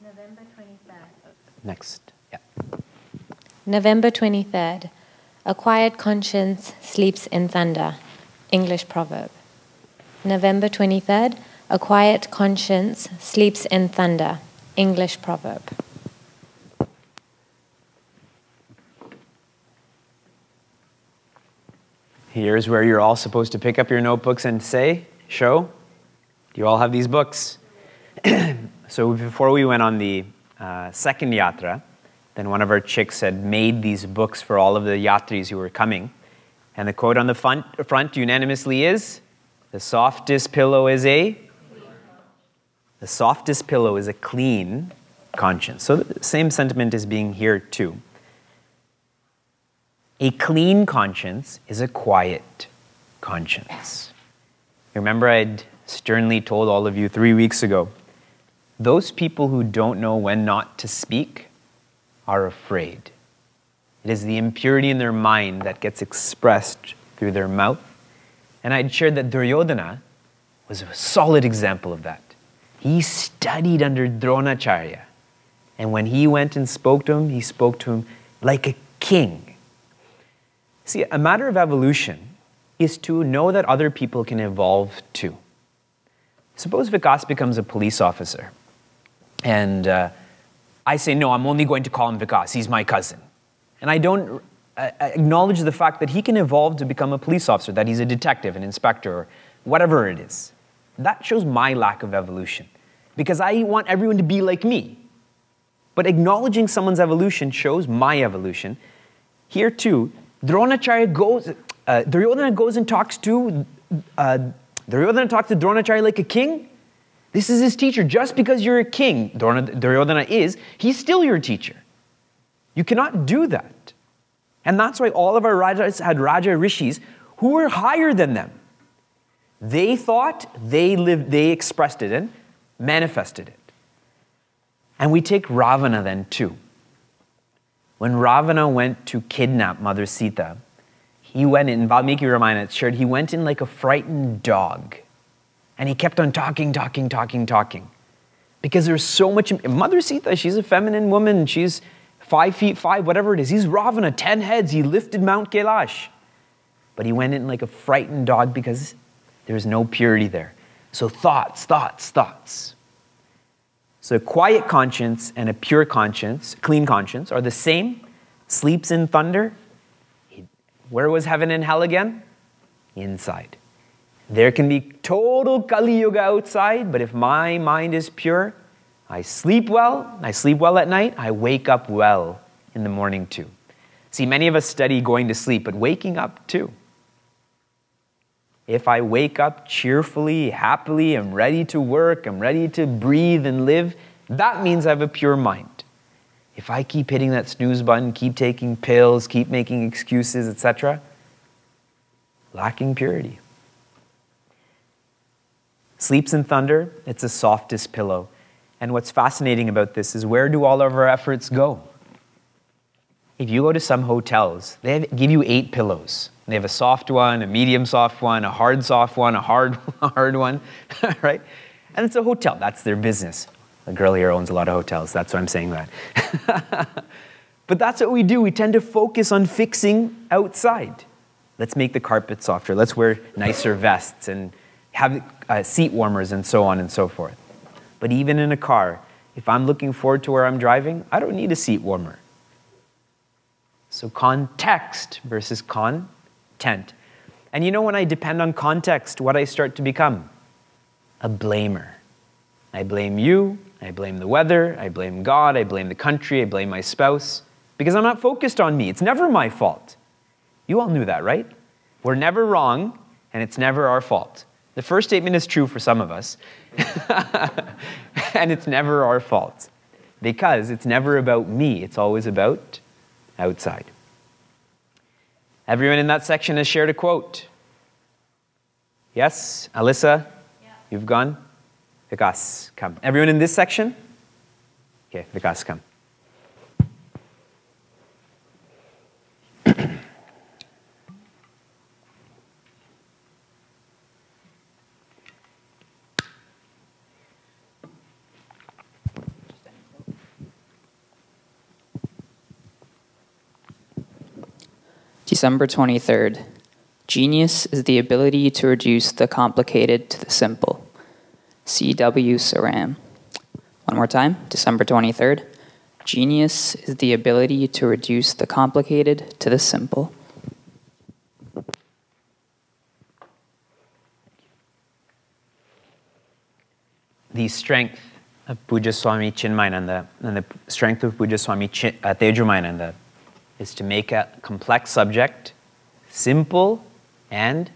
November 23rd. Next, yeah. November 23rd. A quiet conscience sleeps in thunder. English proverb. November 23rd. A quiet conscience sleeps in thunder. English proverb. Here's where you're all supposed to pick up your notebooks and show. You all have these books. So before we went on the second yatra, then one of our chicks had made these books for all of the yatris who were coming. And the quote on the front unanimously is, The softest pillow is a? The softest pillow is a clean conscience. So the same sentiment is being here too. A clean conscience is a quiet conscience. Remember, I'd sternly told all of you 3 weeks ago, those people who don't know when not to speak are afraid. It is the impurity in their mind that gets expressed through their mouth. And I'd shared that Duryodhana was a solid example of that. He studied under Dronacharya. And when he went and spoke to him, he spoke to him like a king. See, a matter of evolution is to know that other people can evolve too. Suppose Vikas becomes a police officer. And I say, no, I'm only going to call him Vikas. He's my cousin. And I don't acknowledge the fact that he can evolve to become a police officer, that he's a detective, an inspector, or whatever it is. That shows my lack of evolution. Because I want everyone to be like me. But acknowledging someone's evolution shows my evolution. Here too, Duryodhana goes and talks to Dronacharya like a king. This is his teacher. Just because you're a king, Duryodhana is, he's still your teacher. You cannot do that. And that's why all of our rajas had Raja Rishis who were higher than them. They thought, they expressed it and manifested it. And we take Ravana then too. When Ravana went to kidnap Mother Sita, he went in Valmiki Ramayana, it's shared, he went in like a frightened dog. And he kept on talking. Because there's so much, Mother Sita, she's a feminine woman, she's 5 feet 5, whatever it is. He's Ravana, 10 heads, he lifted Mount Kailash. But he went in like a frightened dog because there's no purity there. So thoughts. So a quiet conscience and a pure conscience, clean conscience, are the same. Sleeps in thunder. Where was heaven and hell again? Inside. There can be total Kali Yuga outside, but if my mind is pure, I sleep well at night, I wake up well in the morning too. See, many of us study going to sleep, but waking up too. If I wake up cheerfully, happily, I'm ready to work, I'm ready to breathe and live, that means I have a pure mind. If I keep hitting that snooze button, keep taking pills, keep making excuses, etc., lacking purity. Sleeps in thunder, it's the softest pillow. And what's fascinating about this is, where do all of our efforts go? If you go to some hotels, they give you 8 pillows. They have a soft one, a medium soft one, a hard soft one, a hard one, right? And it's a hotel, that's their business. The girl here owns a lot of hotels, that's why I'm saying that. But that's what we do, we tend to focus on fixing outside. Let's make the carpet softer, let's wear nicer vests and have seat warmers and so on and so forth. But even in a car, if I'm looking forward to where I'm driving, I don't need a seat warmer. So context versus content. And you know, when I depend on context, what I start to become? A blamer. I blame you, I blame the weather, I blame God, I blame the country, I blame my spouse, because I'm not focused on me. It's never my fault. You all knew that, right? We're never wrong, and it's never our fault. The first statement is true for some of us, and it's never our fault, because it's never about me, it's always about outside. Everyone in that section has shared a quote. Yes, Alyssa, yeah. You've gone? Vikas, come. Everyone in this section? Okay, Vikas, come. December 23rd. Genius is the ability to reduce the complicated to the simple. C.W. Saram. One more time. December 23rd. Genius is the ability to reduce the complicated to the simple. The strength of Pujya Swami Chinmaya and the strength of Pujya Swami Tejomayananda is to make a complex subject simple and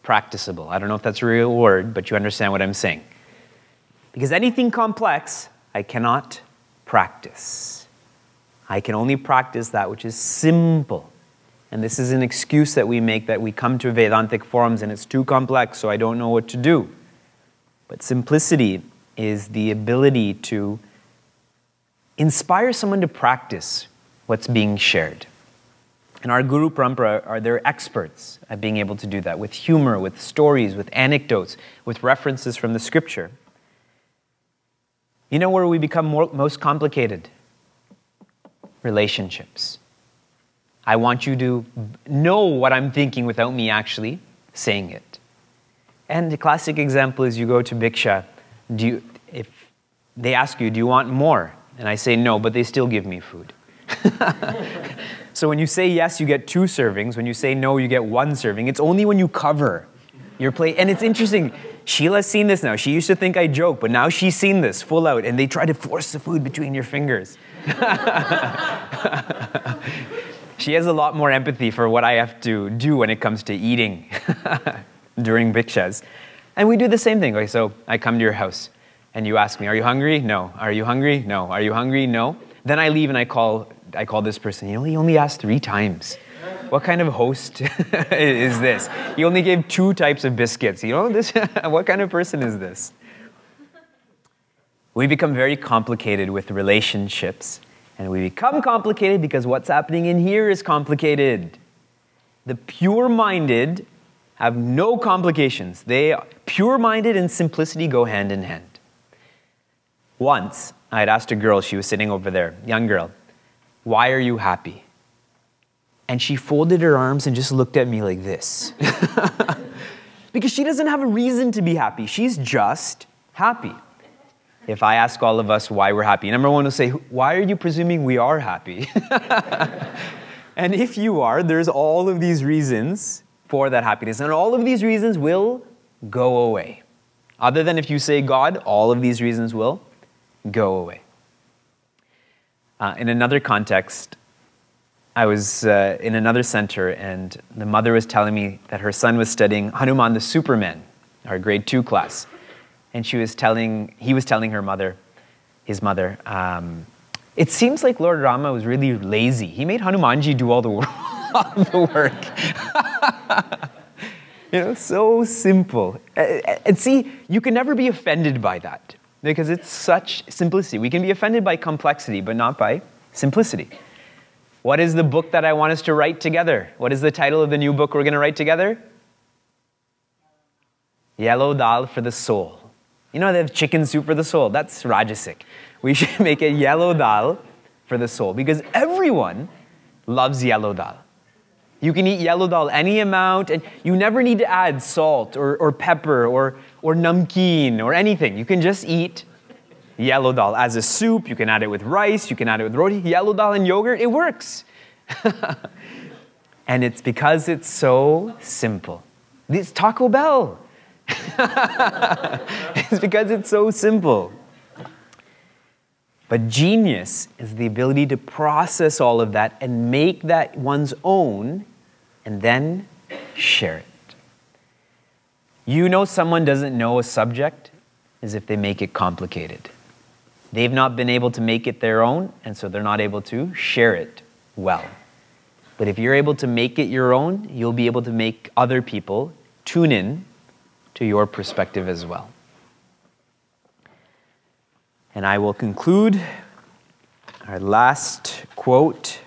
practicable. I don't know if that's a real word, but you understand what I'm saying. Because anything complex, I cannot practice. I can only practice that which is simple. And this is an excuse that we make, that we come to Vedantic forums and it's too complex, so I don't know what to do. But simplicity is the ability to inspire someone to practice what's being shared. And our Guru Parampara are their experts at being able to do that with humor, with stories, with anecdotes, with references from the scripture. You know where we become most complicated? Relationships. I want you to know what I'm thinking without me actually saying it. And the classic example is you go to Bhiksha. If they ask you, do you want more? And I say no, but they still give me food. So when you say yes, you get 2 servings. When you say no, you get 1 serving. It's only when you cover your plate. And it's interesting. Sheila's seen this now. She used to think I joke, but now she's seen this full out. And they try to force the food between your fingers. She has a lot more empathy for what I have to do when it comes to eating during bhikshas. And we do the same thing. Okay, so I come to your house and you ask me, are you hungry? No. Are you hungry? No. Are you hungry? No. Then I leave and I call this person. He only asked 3 times. What kind of host is this? He only gave 2 types of biscuits. What kind of person is this? We become very complicated with relationships. And we become complicated because what's happening in here is complicated. The pure-minded have no complications. Pure-minded and simplicity go hand in hand. Once, I had asked a girl, she was sitting over there, young girl, why are you happy? And she folded her arms and just looked at me like this. Because she doesn't have a reason to be happy. She's just happy. If I ask all of us why we're happy, number 1 will say, why are you presuming we are happy? And if you are, there's all of these reasons for that happiness. And all of these reasons will go away. Other than if you say God, all of these reasons will go away. In another context, I was in another center and the mother was telling me that her son was studying Hanuman the Superman, our grade 2 class. And he was telling his mother, it seems like Lord Rama was really lazy. He made Hanumanji do all the work. So simple. And see, you can never be offended by that because it's such simplicity. We can be offended by complexity, but not by simplicity. What is the book that I want us to write together? What is the title of the new book we're going to write together? Yellow Dal for the Soul. They have chicken soup for the soul. That's Rajasic. We should make it yellow dal for the soul because everyone loves yellow dal. You can eat yellow dal any amount and you never need to add salt or pepper or namkeen or anything. You can just eat yellow dal as a soup. You can add it with rice. You can add it with roti. Yellow dal and yogurt, it works. And it's because it's so simple. It's Taco Bell. It's because it's so simple. But genius is the ability to process all of that and make that one's own and then share it. Someone doesn't know a subject is if they make it complicated. They've not been able to make it their own, and so they're not able to share it well. But if you're able to make it your own, you'll be able to make other people tune in to your perspective as well. And I will conclude our last quote,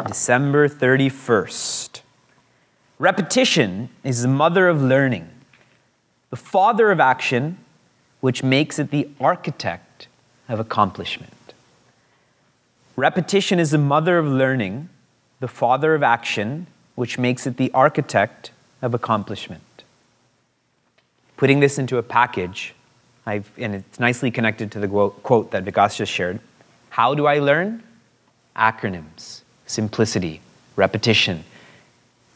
December 31st. Repetition is the mother of learning, the father of action, which makes it the architect of accomplishment. Repetition is the mother of learning, the father of action, which makes it the architect of accomplishment. Putting this into a package, and it's nicely connected to the quote that Vikas just shared. How do I learn? Acronyms, simplicity, repetition.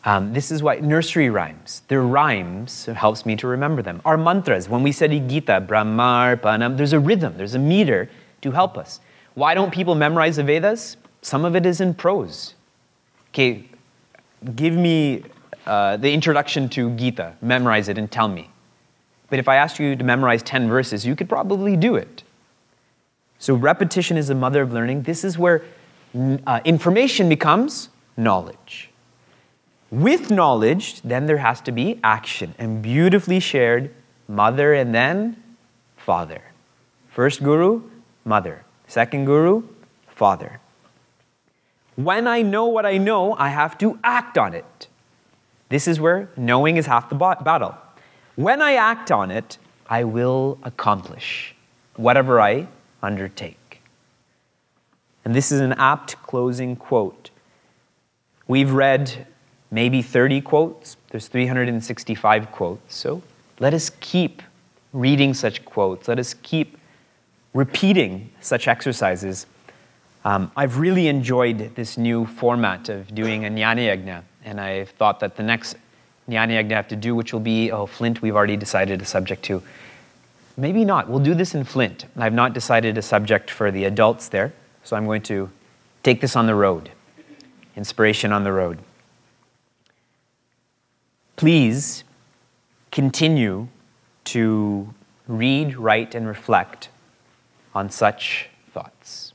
This is why nursery rhymes, their rhymes helps me to remember them. Our mantras, when we study Gita, Brahmar, Panam, there's a rhythm, there's a meter to help us. Why don't people memorize the Vedas? Some of it is in prose. Okay, give me the introduction to Gita, memorize it and tell me. But if I asked you to memorize 10 verses, you could probably do it. So repetition is the mother of learning. This is where information becomes knowledge. With knowledge, then there has to be action, and beautifully shared, mother and then father. First guru, mother. Second guru, father. When I know what I know, I have to act on it. This is where knowing is half the battle. When I act on it, I will accomplish whatever I undertake. And this is an apt closing quote. We've read maybe 30 quotes. There's 365 quotes. So let us keep reading such quotes. Let us keep repeating such exercises. I've really enjoyed this new format of doing a Jnana Yajna, and I've thought that the next Jnana Yajna I have to do, which will be, Flint, we've already decided a subject to. Maybe not. We'll do this in Flint. I've not decided a subject for the adults there, so I'm going to take this on the road. Inspiration on the road. Please continue to read, write, and reflect on such thoughts.